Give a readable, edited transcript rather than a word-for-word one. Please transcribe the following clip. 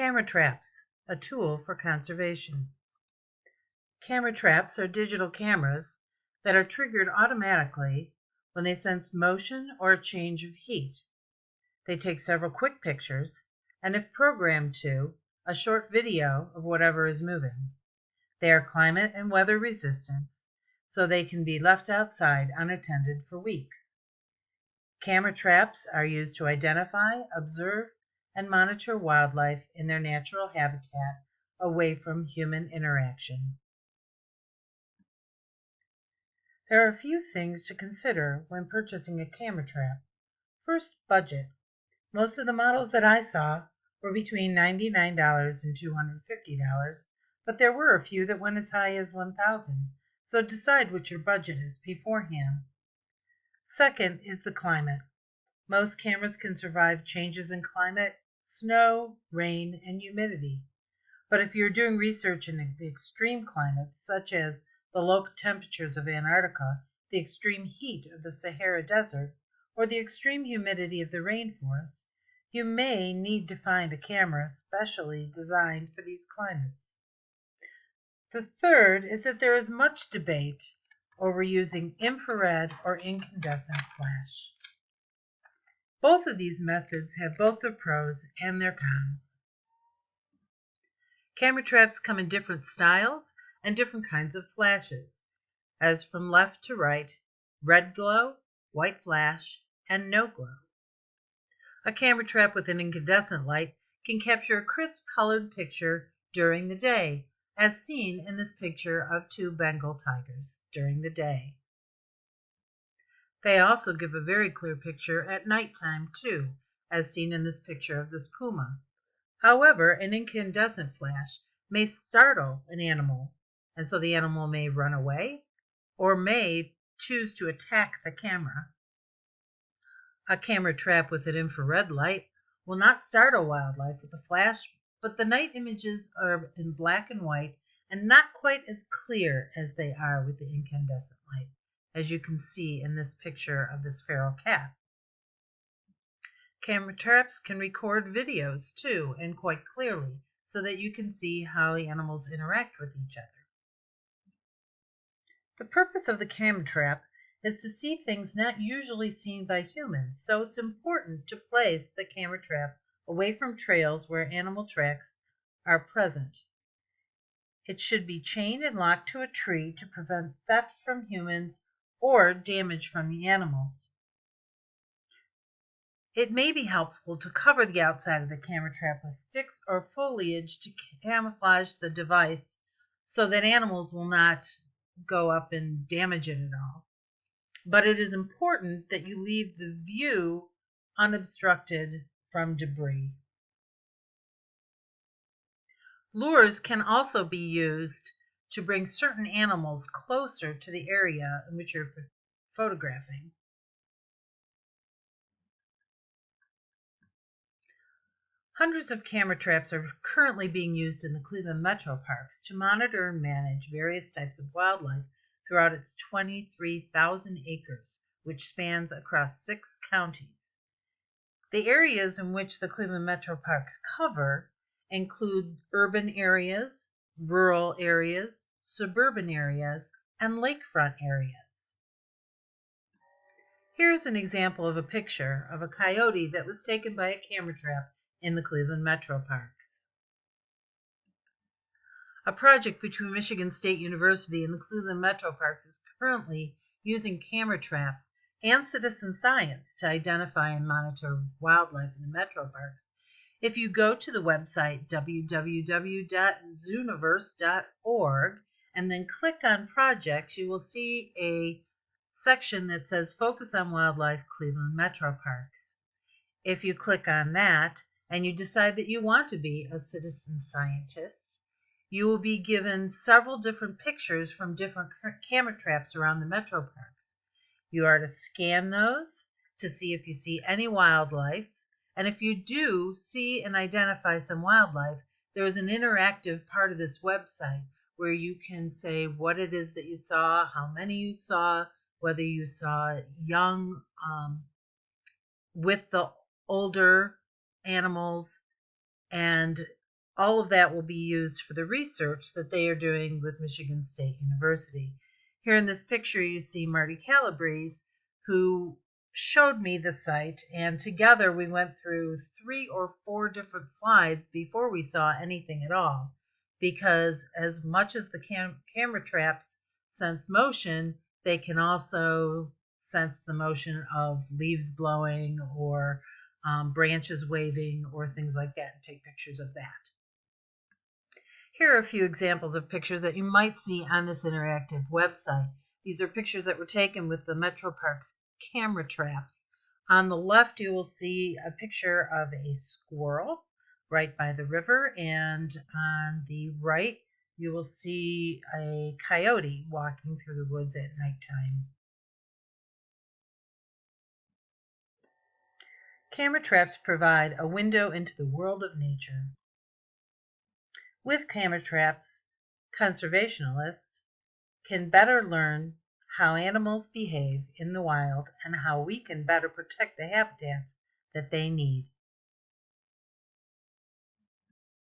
Camera traps, a tool for conservation. Camera traps are digital cameras that are triggered automatically when they sense motion or a change of heat. They take several quick pictures, and if programmed to, a short video of whatever is moving. They are climate and weather resistant, so they can be left outside unattended for weeks. Camera traps are used to identify, observe, and monitor wildlife in their natural habitat away from human interaction. There are a few things to consider when purchasing a camera trap. First, budget. Most of the models that I saw were between $99 and $250, but there were a few that went as high as $1,000, so decide what your budget is beforehand. Second is the climate. Most cameras can survive changes in climate, snow, rain, and humidity. But if you're doing research in the extreme climates, such as the low temperatures of Antarctica, the extreme heat of the Sahara Desert, or the extreme humidity of the rainforest, you may need to find a camera specially designed for these climates. The third is that there is much debate over using infrared or incandescent flash. Both of these methods have both their pros and their cons. Camera traps come in different styles and different kinds of flashes, as from left to right, red glow, white flash, and no glow. A camera trap with an incandescent light can capture a crisp colored picture during the day, as seen in this picture of two Bengal tigers during the day. They also give a very clear picture at nighttime too, as seen in this picture of this puma. However, an incandescent flash may startle an animal, and so the animal may run away or may choose to attack the camera. A camera trap with an infrared light will not startle wildlife with a flash, but the night images are in black and white and not quite as clear as they are with the incandescent light, as you can see in this picture of this feral cat. Camera traps can record videos too, and quite clearly, so that you can see how the animals interact with each other. The purpose of the camera trap is to see things not usually seen by humans, so it's important to place the camera trap away from trails where animal tracks are present. It should be chained and locked to a tree to prevent theft from humans or damage from the animals. It may be helpful to cover the outside of the camera trap with sticks or foliage to camouflage the device so that animals will not go up and damage it at all. But it is important that you leave the view unobstructed from debris. Lures can also be used to bring certain animals closer to the area in which you're photographing. Hundreds of camera traps are currently being used in the Cleveland Metroparks to monitor and manage various types of wildlife throughout its 23,000 acres, which spans across 6 counties. The areas in which the Cleveland Metroparks cover include urban areas, rural areas, suburban areas, and lakefront areas. Here's an example of a picture of a coyote that was taken by a camera trap in the Cleveland Metroparks. A project between Michigan State University and the Cleveland Metroparks is currently using camera traps and citizen science to identify and monitor wildlife in the Metroparks. If you go to the website www.zooniverse.org and then click on projects, you will see a section that says Focus on Wildlife Cleveland Metroparks. If you click on that and you decide that you want to be a citizen scientist, you will be given several different pictures from different camera traps around the Metroparks. You are to scan those to see if you see any wildlife, and if you do see and identify some wildlife, there is an interactive part of this website where you can say what it is that you saw, how many you saw, whether you saw young with the older animals, and all of that will be used for the research that they are doing with Michigan State University. Here in this picture you see Marty Calabrese, who showed me the site, and together we went through 3 or 4 different slides before we saw anything at all, because as much as the camera traps sense motion, they can also sense the motion of leaves blowing or branches waving or things like that, and take pictures of that. Here are a few examples of pictures that you might see on this interactive website. These are pictures that were taken with the Metroparks camera traps. On the left you will see a picture of a squirrel right by the river, and on the right you will see a coyote walking through the woods at nighttime. Camera traps provide a window into the world of nature. With camera traps, conservationists can better learn how animals behave in the wild and how we can better protect the habitats that they need.